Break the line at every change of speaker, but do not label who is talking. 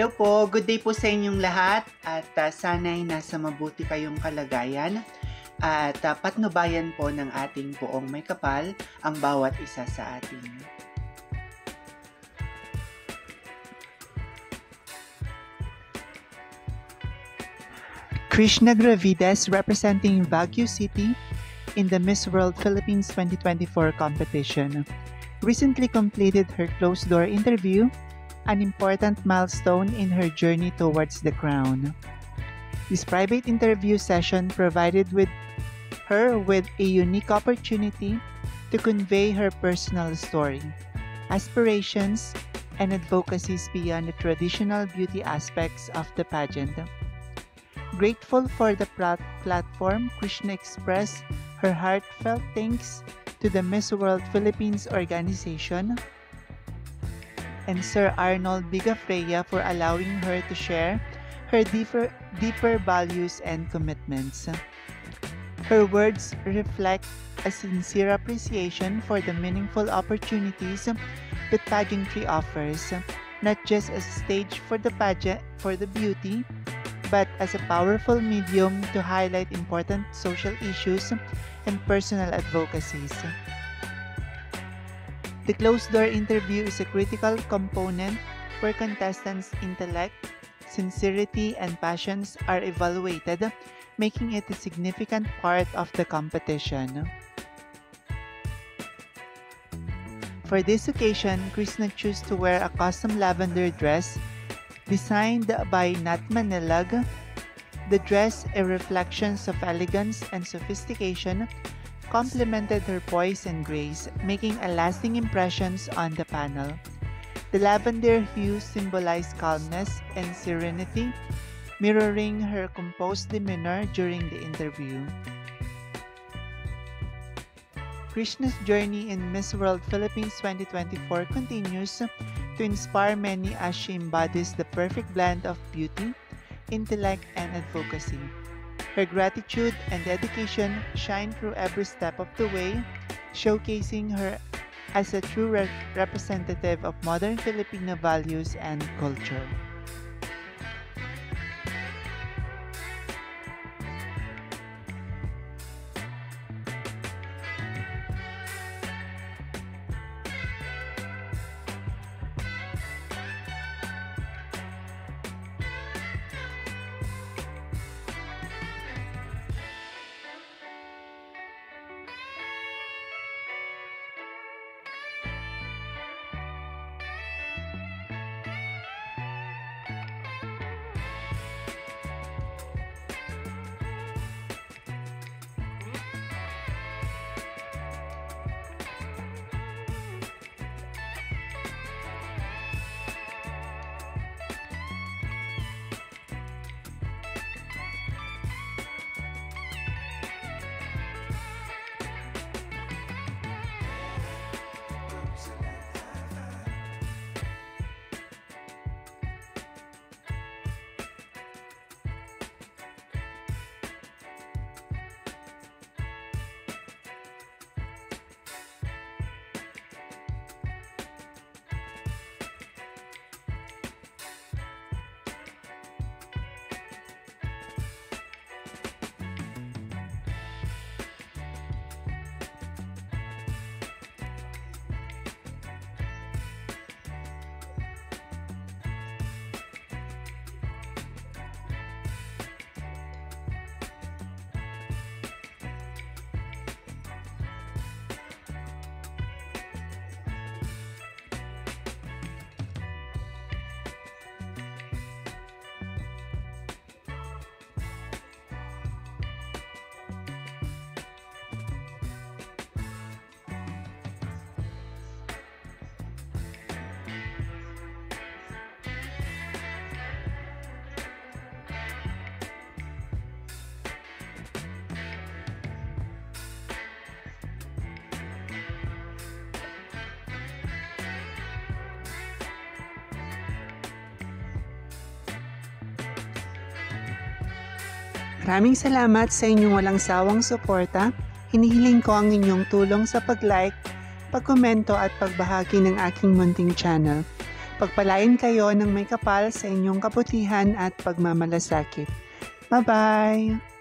Hello po, good day po sa inyong lahat at sana'y nasa mabuti kayong kalagayan at patnubayan po ng ating poong may kapal ang bawat isa sa atin. Krishna Gravides representing Baguio City in the Miss World Philippines 2024 competition recently completed her closed-door interview, an important milestone in her journey towards the crown. This private interview session provided her with a unique opportunity to convey her personal story, aspirations, and advocacies beyond the traditional beauty aspects of the pageant. Grateful for the platform, Krishna expressed her heartfelt thanks to the Miss World Philippines organization and Sir Arnold Bigafreya for allowing her to share her deeper values and commitments. Her words reflect a sincere appreciation for the meaningful opportunities that pageantry offers, not just as a stage for the beauty, but as a powerful medium to highlight important social issues and personal advocacies. The closed-door interview is a critical component where contestants' intellect, sincerity, and passions are evaluated, making it a significant part of the competition. For this occasion, Krishna chose to wear a custom lavender dress designed by Nat Manilag. The dress, a reflection of elegance and sophistication, complemented her poise and grace, making a lasting impression on the panel. The lavender hue symbolized calmness and serenity, mirroring her composed demeanor during the interview. Krishna's journey in Miss World Philippines 2024 continues to inspire many as she embodies the perfect blend of beauty, intellect, and advocacy. Her gratitude and dedication shine through every step of the way, showcasing her as a true representative of modern Filipino values and culture. Maraming salamat sa inyong walang sawang suporta. Hinihiling ko ang inyong tulong sa pag-like, pag-komento at pagbahagi ng aking munting channel. Pagpalain kayo ng may kapal sa inyong kabutihan at pagmamalasakit. Bye-bye!